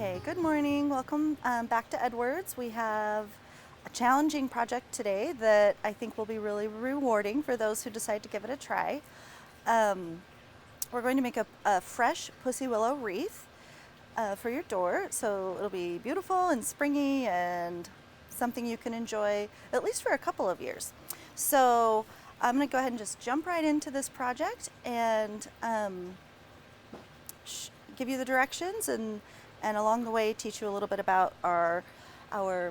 Okay, good morning. Welcome back to Edwards. We have a challenging project today that I think will be really rewarding for those who decide to give it a try. Um, we're going to make a fresh Pussy Willow wreath for your door, so it'll be beautiful and springy and something you can enjoy at least for a couple of years. So I'm going to go ahead and just jump right into this project and give you the directions and along the way teach you a little bit about our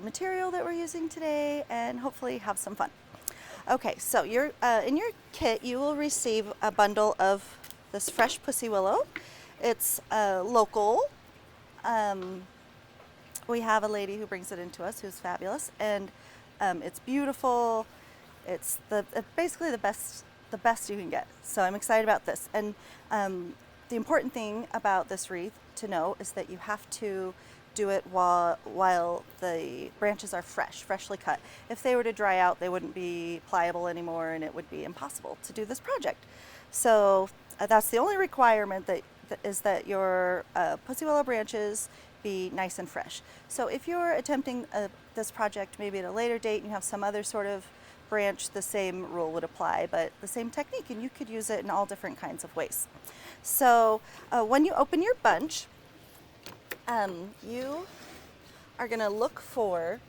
material that we're using today and hopefully have some fun. Okay, so you're in your kit you will receive a bundle of this fresh Pussy Willow. It's local. We have a lady who brings it into us who's fabulous, and it's beautiful. It's basically the best you can get. So I'm excited about this. And the important thing about this wreath to know is that you have to do it while the branches are freshly cut. If they were to dry out, they wouldn't be pliable anymore, and it would be impossible to do this project. So that's the only requirement is that your Pussy Willow branches be nice and fresh. So if you're attempting this project maybe at a later date and you have some other sort of branch, the same rule would apply, but the same technique, and you could use it in all different kinds of ways. So when you open your bunch, you are going to look for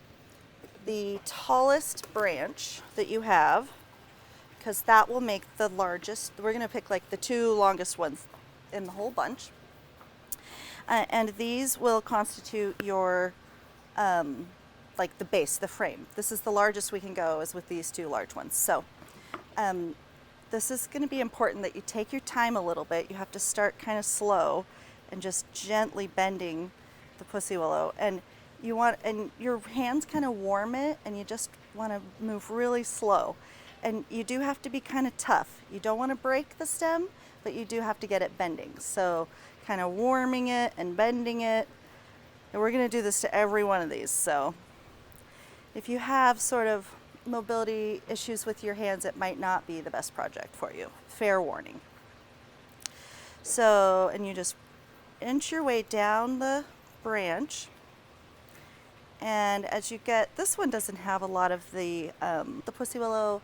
the tallest branch that you have, because that will make the largest. We're going to pick like the two longest ones in the whole bunch. And these will constitute your, like the base, the frame. This is the largest we can go is with these two large ones. So this is going to be important that you take your time a little bit. You have to start kind of slow and just gently bending the Pussy Willow. And your hands kind of warm it, and you just want to move really slow. And you do have to be kind of tough. You don't want to break the stem, but you do have to get it bending. So kind of warming it and bending it. And we're going to do this to every one of these. So if you have sort of mobility issues with your hands, it might not be the best project for you. Fair warning. So, and you just inch your way down the branch. And as you get, this one doesn't have a lot of the Pussy Willow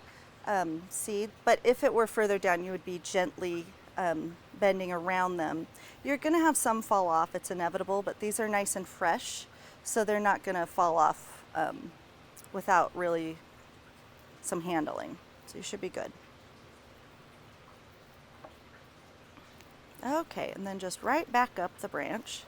seed, but if it were further down, you would be gently bending around them. You're going to have some fall off, it's inevitable, but these are nice and fresh, so they're not going to fall off without really some handling. So you should be good. Okay, and then just right back up the branch.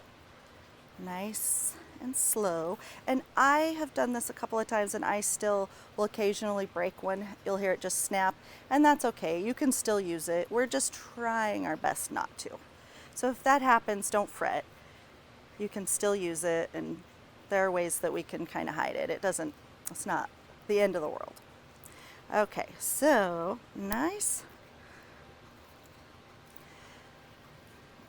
Nice and slow. And I have done this a couple of times, and I still will occasionally break one. You'll hear it just snap, and that's okay. You can still use it. We're just trying our best not to. So if that happens, don't fret. You can still use it, and there are ways that we can kind of hide it. It's not the end of the world. Okay, so nice.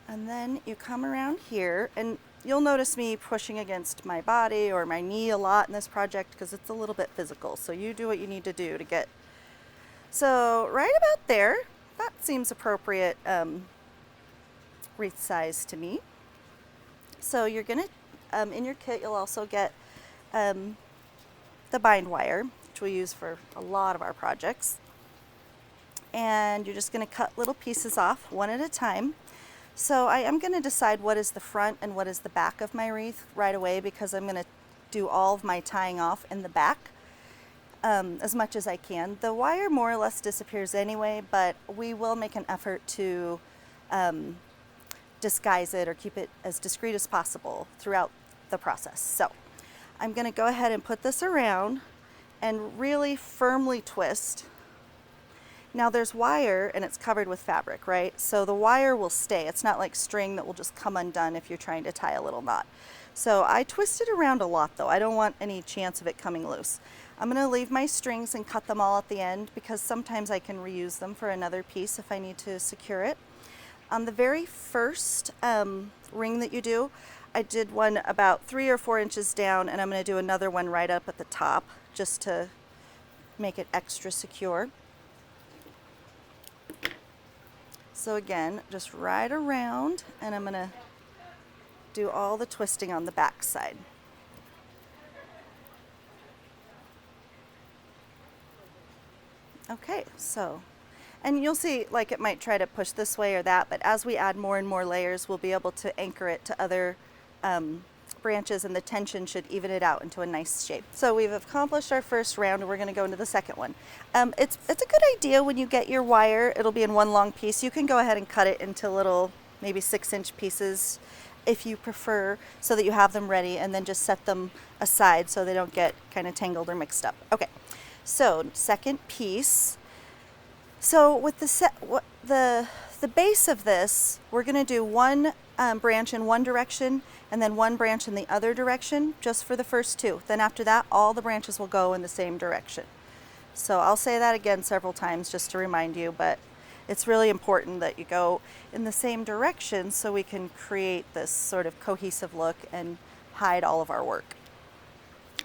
And then you come around here, and you'll notice me pushing against my body or my knee a lot in this project because it's a little bit physical. So you do what you need to do to get. So right about there, that seems appropriate wreath size to me. So you're gonna, in your kit, you'll also get the bind wire, which we use for a lot of our projects. And you're just gonna cut little pieces off one at a time. So I am going to decide what is the front and what is the back of my wreath right away, because I'm going to do all of my tying off in the back as much as I can. The wire more or less disappears anyway, but we will make an effort to disguise it or keep it as discreet as possible throughout the process. So I'm going to go ahead and put this around and really firmly twist. Now there's wire and it's covered with fabric, right? So the wire will stay. It's not like string that will just come undone if you're trying to tie a little knot. So I twist it around a lot though. I don't want any chance of it coming loose. I'm going to leave my strings and cut them all at the end, because sometimes I can reuse them for another piece if I need to secure it. On the very first ring that you do, I did one about 3 or 4 inches down, and I'm going to do another one right up at the top just to make it extra secure. So again, just right around, and I'm going to do all the twisting on the back side. Okay, so, and you'll see like it might try to push this way or that, but as we add more and more layers, we'll be able to anchor it to other branches, and the tension should even it out into a nice shape. So we've accomplished our first round, and we're going to go into the second one. It's a good idea when you get your wire, it'll be in one long piece. You can go ahead and cut it into little, maybe 6-inch pieces if you prefer, so that you have them ready, and then just set them aside so they don't get kind of tangled or mixed up. Okay, so second piece. So with the base of this, we're going to do one branch in one direction and then one branch in the other direction, just for the first two. Then after that, all the branches will go in the same direction. So I'll say that again several times just to remind you, but it's really important that you go in the same direction so we can create this sort of cohesive look and hide all of our work,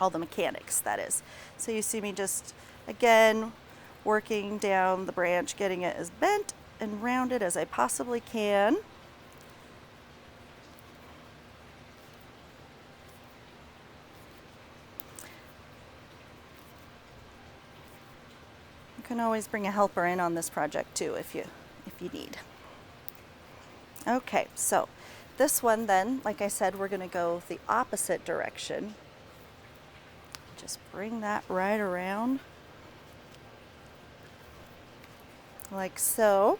all the mechanics, that is. So you see me just, again, working down the branch, getting it as bent and rounded as I possibly can. You can always bring a helper in on this project too if you need. Okay, so this one then, like I said, we're going to go the opposite direction. Just bring that right around like so,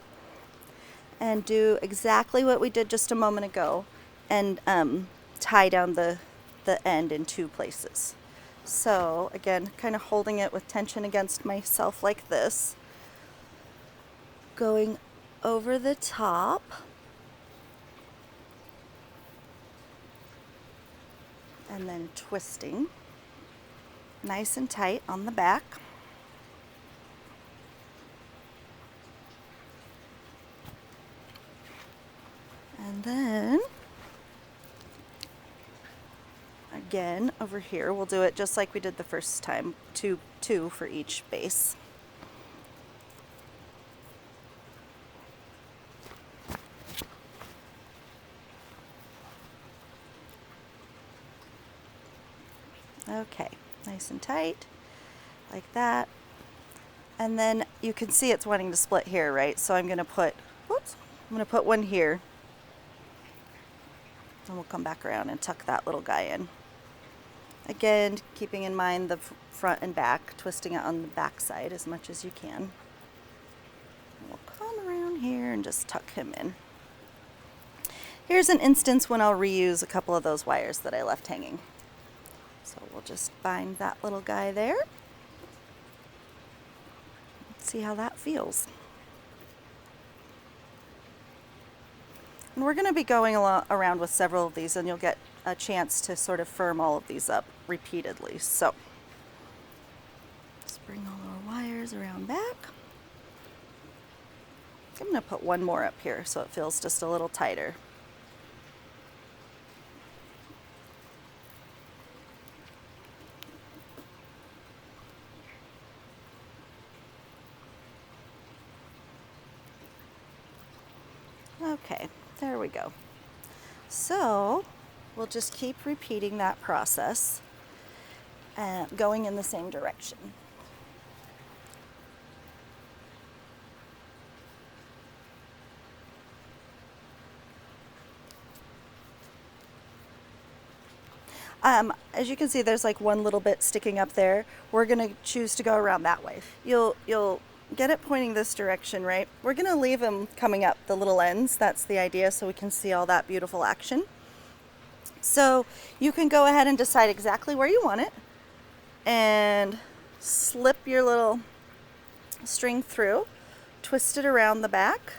and do exactly what we did just a moment ago, and tie down the end in 2 places. So again, kind of holding it with tension against myself like this, going over the top, and then twisting nice and tight on the back. And then again over here, we'll do it just like we did the first time, two for each base. Okay, nice and tight, like that. And then you can see it's wanting to split here, right? So I'm gonna put one here, and we'll come back around and tuck that little guy in. Again, keeping in mind the front and back, twisting it on the back side as much as you can. And we'll come around here and just tuck him in. Here's an instance when I'll reuse a couple of those wires that I left hanging. So we'll just bind that little guy there. Let's see how that feels. And we're going to be going around with several of these, and you'll get a chance to sort of firm all of these up repeatedly. So just bring all our wires around back. I'm going to put one more up here so it feels just a little tighter. Okay, there we go. So we'll just keep repeating that process, going in the same direction. As you can see, there's like one little bit sticking up there. We're going to choose to go around that way. You'll get it pointing this direction, right? We're going to leave them coming up the little ends. That's the idea, so we can see all that beautiful action. So you can go ahead and decide exactly where you want it and slip your little string through, twist it around the back,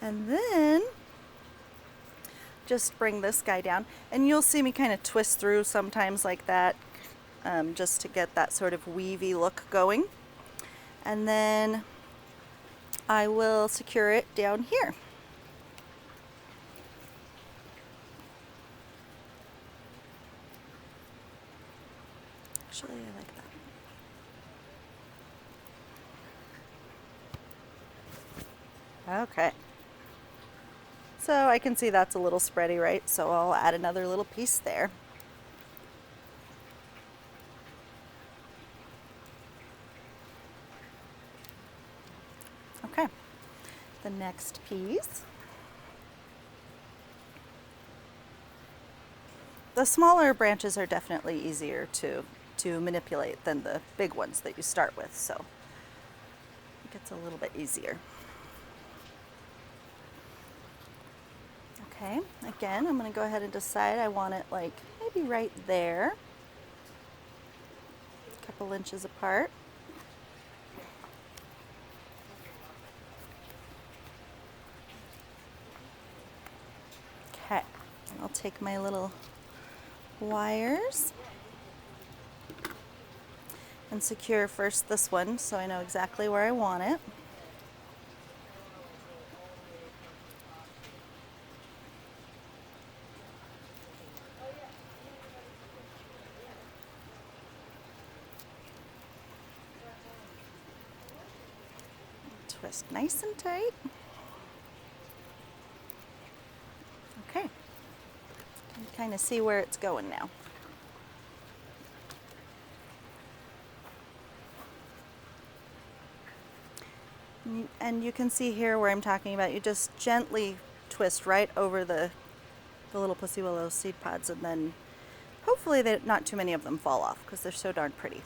and then just bring this guy down. And you'll see me kind of twist through sometimes like that, just to get that sort of weavy look going. And then I will secure it down here. Actually, I like that. Okay. So I can see that's a little spready, right? So I'll add another little piece there. Okay, the next piece. The smaller branches are definitely easier to manipulate than the big ones that you start with, so it gets a little bit easier. Okay, again, I'm going to go ahead and decide I want it like maybe right there, a couple inches apart. Okay, I'll take my little wires and secure first this one so I know exactly where I want it. Twist nice and tight. Okay, you kind of see where it's going now. And you can see here where I'm talking about, you just gently twist right over the little Pussy Willow seed pods, and then hopefully not too many of them fall off because they're so darn pretty.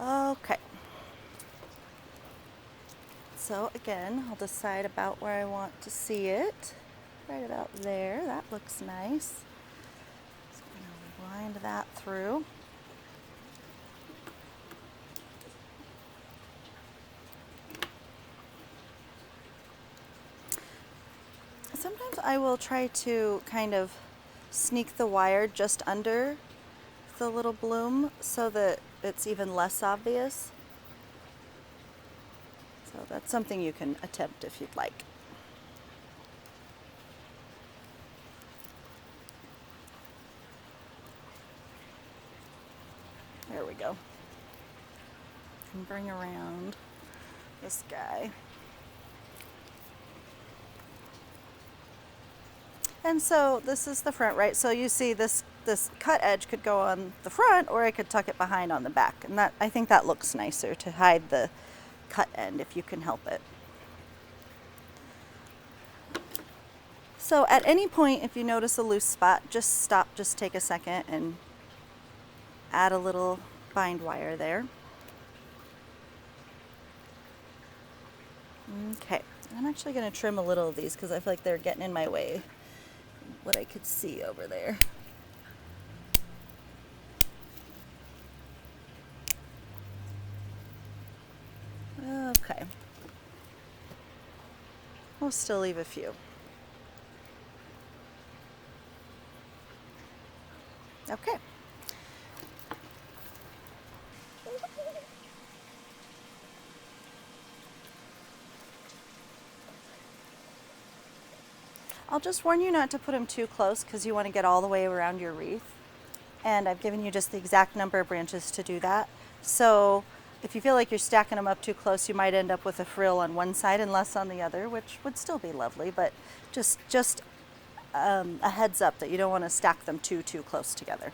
Okay. So again, I'll decide about where I want to see it. Right about there, that looks nice. Just gonna wind that through. Sometimes I will try to kind of sneak the wire just under the little bloom so that it's even less obvious. So that's something you can attempt if you'd like. There we go. And bring around this guy. And so this is the front, right? So you see this cut edge could go on the front, or I could tuck it behind on the back. And that, I think that looks nicer to hide the cut end if you can help it. So at any point, if you notice a loose spot, just stop, just take a second and add a little bind wire there. Okay, I'm actually going to trim a little of these because I feel like they're getting in my way. What I could see over there. Okay. We'll still leave a few. Okay. I'll just warn you not to put them too close because you want to get all the way around your wreath. And I've given you just the exact number of branches to do that. So if you feel like you're stacking them up too close, you might end up with a frill on one side and less on the other, which would still be lovely, but just a heads up that you don't want to stack them too close together.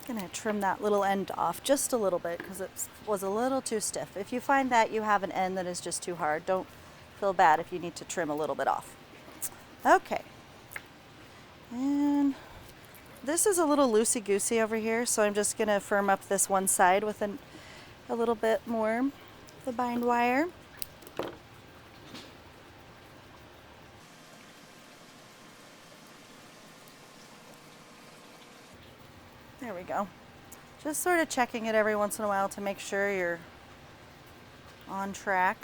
I'm going to trim that little end off just a little bit because it was a little too stiff. If you find that you have an end that is just too hard, don't feel bad if you need to trim a little bit off. Okay. And this is a little loosey-goosey over here, so I'm just going to firm up this one side with a little bit more of the bind wire. There we go. Just sort of checking it every once in a while to make sure you're on track.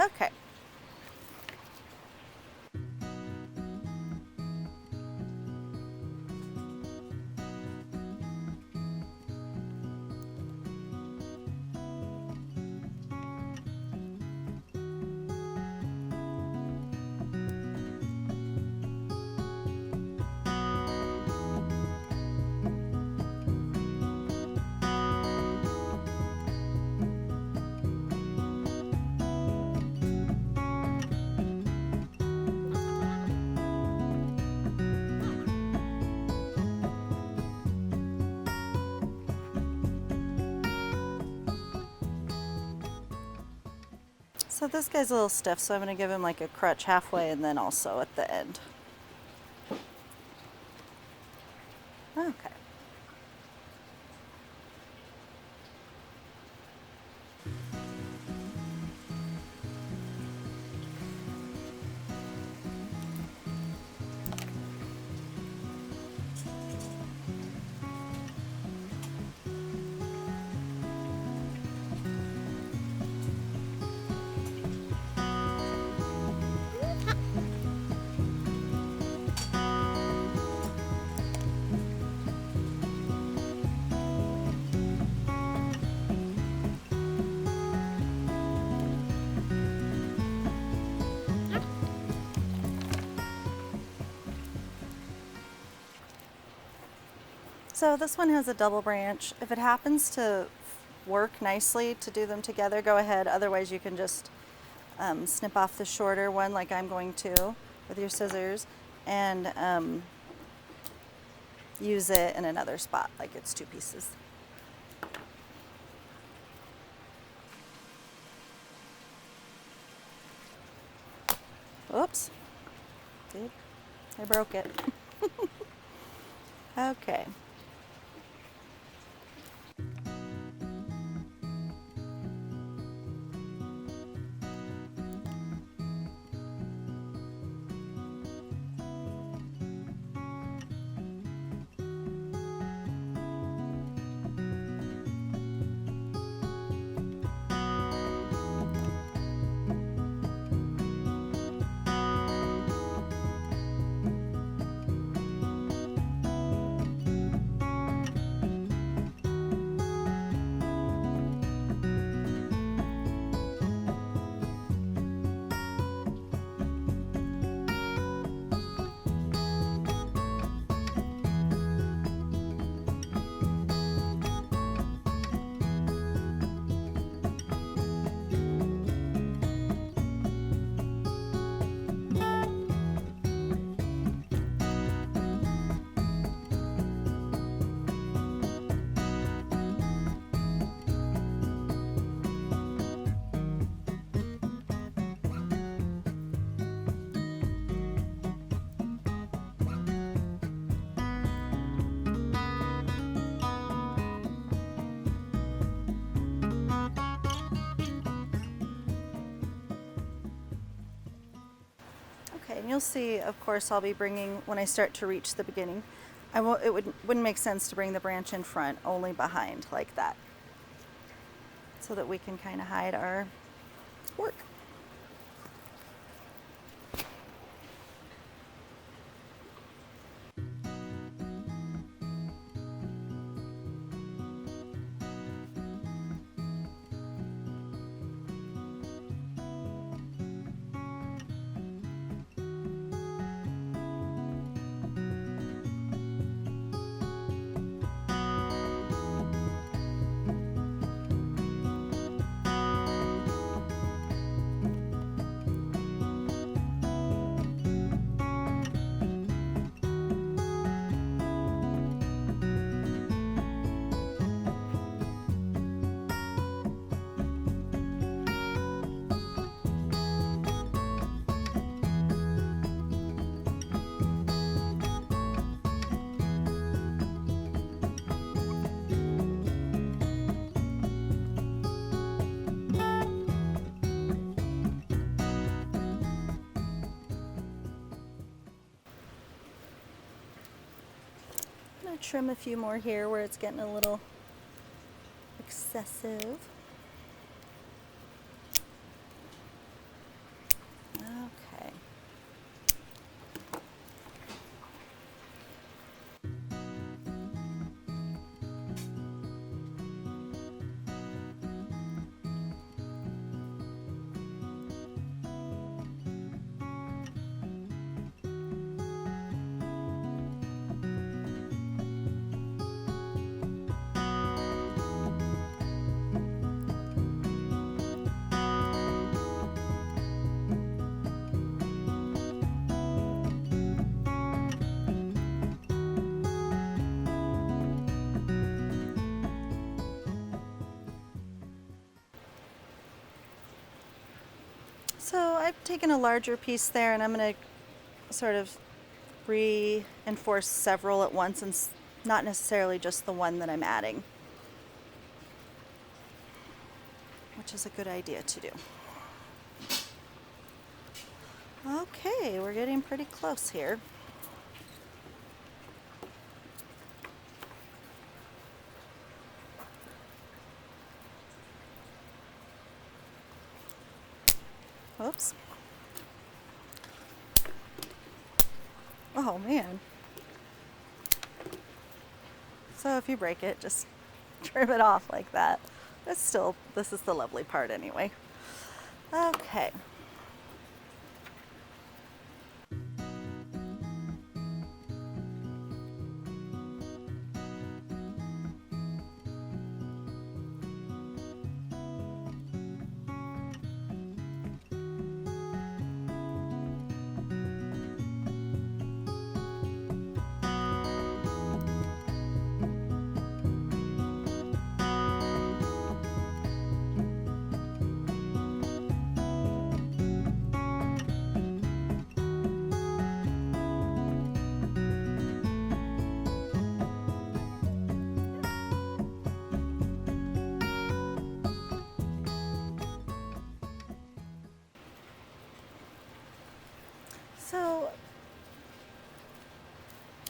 Okay. So this guy's a little stiff, so I'm going to give him like a crutch halfway and then also at the end. Okay. So this one has a double branch. If it happens to work nicely to do them together, go ahead. Otherwise you can just snip off the shorter one like I'm going to with your scissors and use it in another spot like it's two pieces. Oops. See? I broke it. Okay. Okay, and you'll see, of course, I'll be bringing, when I start to reach the beginning, wouldn't make sense to bring the branch in front, only behind, like that. So that we can kind of hide our work. I'm going to trim a few more here where it's getting a little excessive. I've taken a larger piece there, and I'm going to sort of reinforce several at once, and not necessarily just the one that I'm adding, which is a good idea to do. Okay, we're getting pretty close here. Whoops. Oh man. So if you break it, just trim it off like that. But still, this is the lovely part anyway. Okay. So,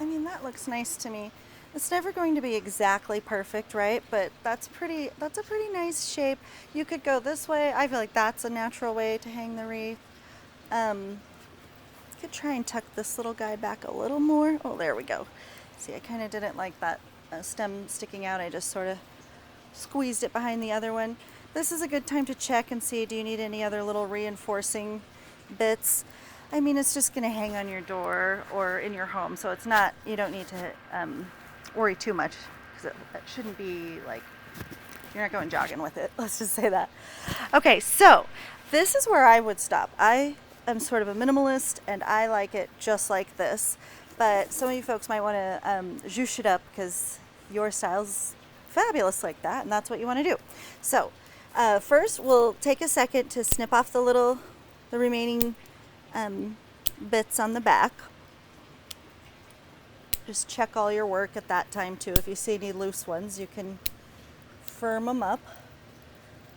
I mean, that looks nice to me. It's never going to be exactly perfect, right? But that's a pretty nice shape. You could go this way. I feel like that's a natural way to hang the wreath. Could try and tuck this little guy back a little more. Oh, there we go. See, I kind of didn't like that stem sticking out. I just sort of squeezed it behind the other one. This is a good time to check and see, do you need any other little reinforcing bits? I mean, it's just going to hang on your door or in your home, so it's not, you don't need to worry too much, because it shouldn't be like, you're not going jogging with it. Let's just say that. Okay, so this is where I would stop. I am sort of a minimalist, and I like it just like this, but some of you folks might want to zhoosh it up because your style's fabulous like that, and that's what you want to do. So first, we'll take a second to snip off the remaining bits on the back. Just check all your work at that time too. If you see any loose ones, you can firm them up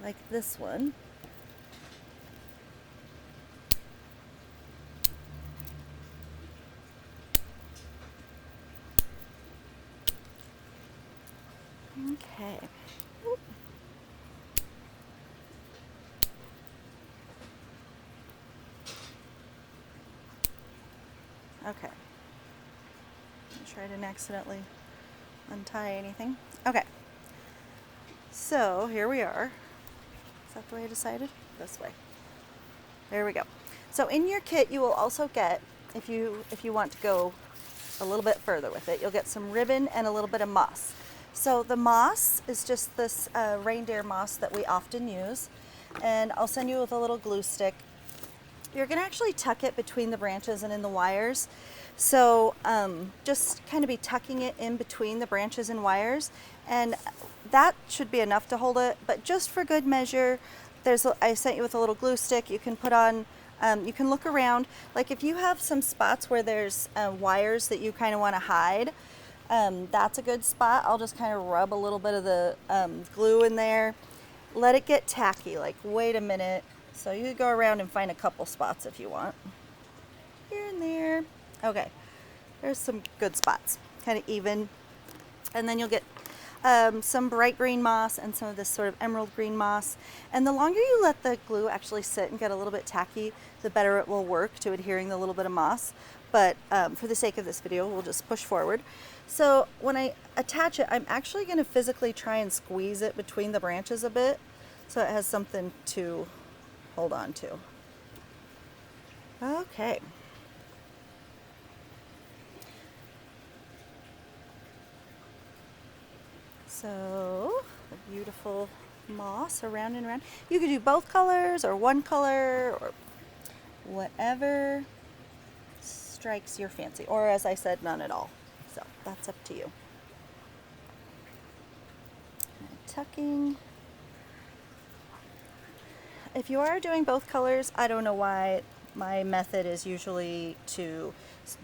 like this one. Okay. Okay. Try to accidentally untie anything. Okay. So here we are. Is that the way I decided? This way. There we go. So in your kit, you will also get, if you want to go a little bit further with it, you'll get some ribbon and a little bit of moss. So the moss is just this reindeer moss that we often use, and I'll send you with a little glue stick. You're going to actually tuck it between the branches and in the wires. So just kind of be tucking it in between the branches and wires, and that should be enough to hold it. But just for good measure, I sent you with a little glue stick. You can put on, you can look around. Like if you have some spots where there's wires that you kind of want to hide, that's a good spot. I'll just kind of rub a little bit of the glue in there. Let it get tacky, like wait a minute. So you could go around and find a couple spots if you want. Here and there. Okay, there's some good spots, kind of even. And then you'll get some bright green moss and some of this sort of emerald green moss. And the longer you let the glue actually sit and get a little bit tacky, the better it will work to adhering the little bit of moss. But for the sake of this video, we'll just push forward. So when I attach it, I'm actually going to physically try and squeeze it between the branches a bit so it has something to hold on to. Okay. So, a beautiful moss around and around. You could do both colors or one color or whatever strikes your fancy. Or as I said, none at all. So, that's up to you. And tucking. if you are doing both colors, I don't know why my method is usually to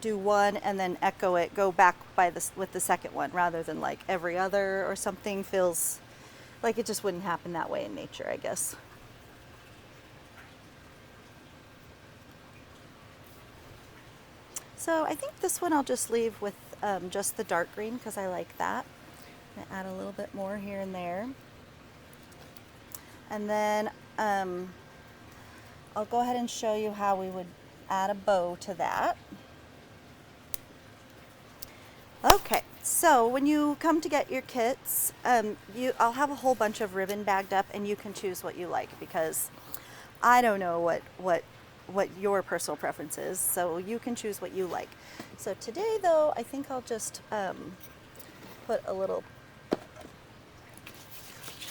do one and then echo it, go back by this with the second one rather than like every other or something. Feels like it just wouldn't happen that way in nature, I guess. So I think this one I'll just leave with just the dark green because I like that. I'm gonna add a little bit more here and there. And then I'll go ahead and show you how we would add a bow to that. Okay, so when you come to get your kits, I'll have a whole bunch of ribbon bagged up and you can choose what you like because I don't know what your personal preference is, so you can choose what you like. So today though, I think I'll just put a little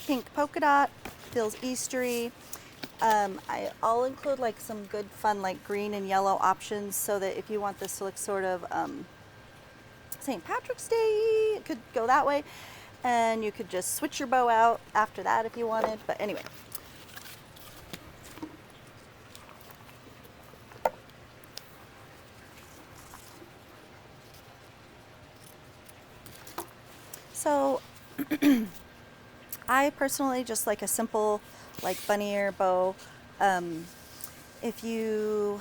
pink polka dot, feels Eastery. I'll include like some good fun like green and yellow options so that if you want this to look sort of St. Patrick's Day, it could go that way. And you could just switch your bow out after that if you wanted, but anyway. So I personally just like a simple like bunny ear bow. If you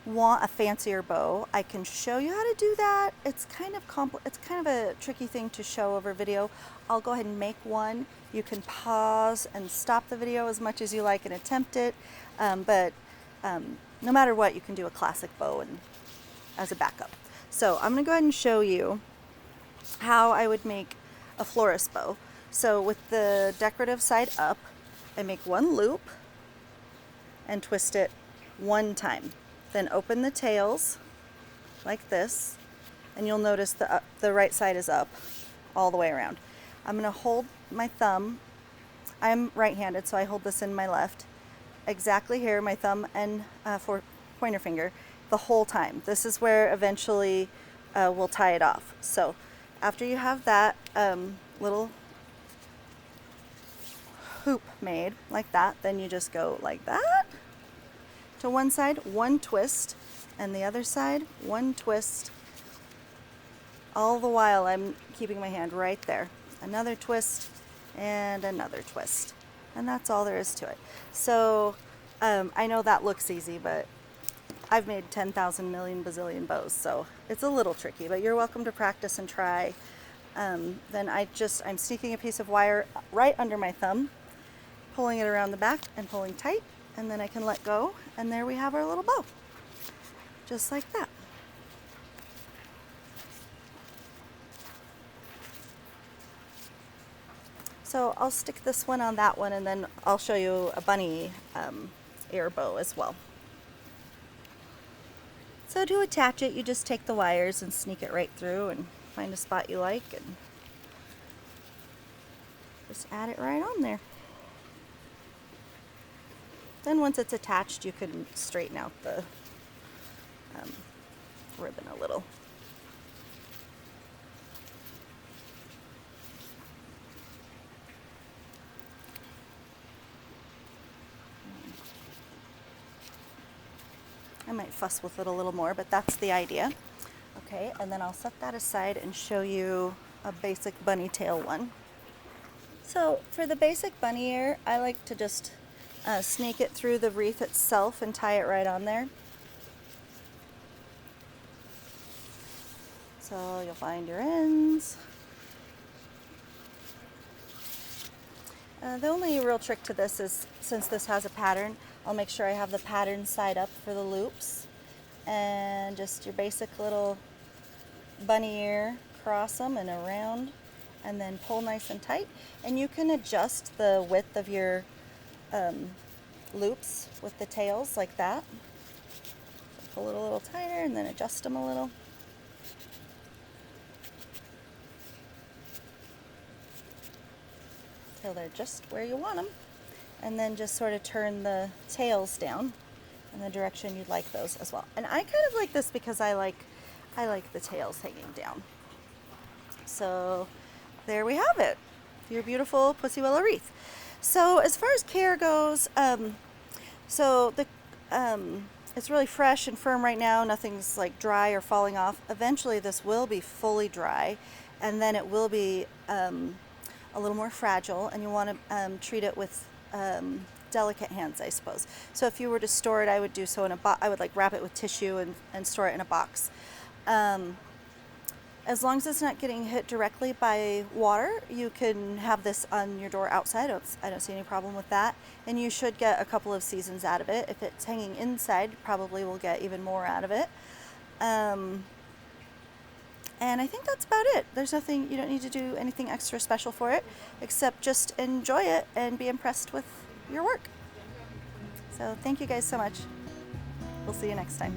want a fancier bow, I can show you how to do that. It's kind of a tricky thing to show over video. I'll go ahead and make one. You can pause and stop the video as much as you like and attempt it. But no matter what, you can do a classic bow and as a backup. So I'm going to go ahead and show you how I would make a florist bow. So with the decorative side up, I make one loop and twist it one time. Then open the tails like this, and you'll notice the right side is up all the way around. I'm going to hold my thumb. I'm right-handed, so I hold this in my left. Exactly here, my thumb and pointer finger, the whole time. This is where eventually we'll tie it off. So after you have that little hoop made like that, then you just go like that. To one side, one twist, and the other side, one twist. All the while I'm keeping my hand right there. Another twist and another twist. And that's all there is to it. So I know that looks easy, but I've made 10,000 million bazillion bows, so it's a little tricky, but you're welcome to practice and try. Then I'm sneaking a piece of wire right under my thumb, pulling it around the back and pulling tight, and then I can let go, and there we have our little bow. Just like that. So I'll stick this one on that one, and then I'll show you a bunny ear bow as well. So to attach it, you just take the wires and sneak it right through and find a spot you like and just add it right on there. Then once it's attached, you can straighten out the ribbon a little. I might fuss with it a little more, but that's the idea. Okay, and then I'll set that aside and show you a basic bunny tail one. So for the basic bunny ear, I like to just sneak it through the wreath itself and tie it right on there. So you'll find your ends. The only real trick to this is, since this has a pattern, I'll make sure I have the pattern side up for the loops. And just your basic little bunny ear, cross them and around, and then pull nice and tight. And you can adjust the width of your loops with the tails like that. Pull it a little tighter and then adjust them a little. Till they're just where you want them. And then just sort of turn the tails down in the direction you'd like those as well. And I kind of like this because I like the tails hanging down. So there we have it, your beautiful Pussy Willow wreath. So as far as care goes, so the it's really fresh and firm right now. Nothing's like dry or falling off. Eventually, this will be fully dry, and then it will be a little more fragile. And you want to treat it with delicate hands, I suppose. So if you were to store it, I would do so in a box. I would like wrap it with tissue and store it in a box. As long as it's not getting hit directly by water, you can have this on your door outside. I don't see any problem with that. And you should get a couple of seasons out of it. If it's hanging inside, you probably will get even more out of it. And I think that's about it. There's nothing, you don't need to do anything extra special for it, except just enjoy it and be impressed with your work. So thank you guys so much. We'll see you next time.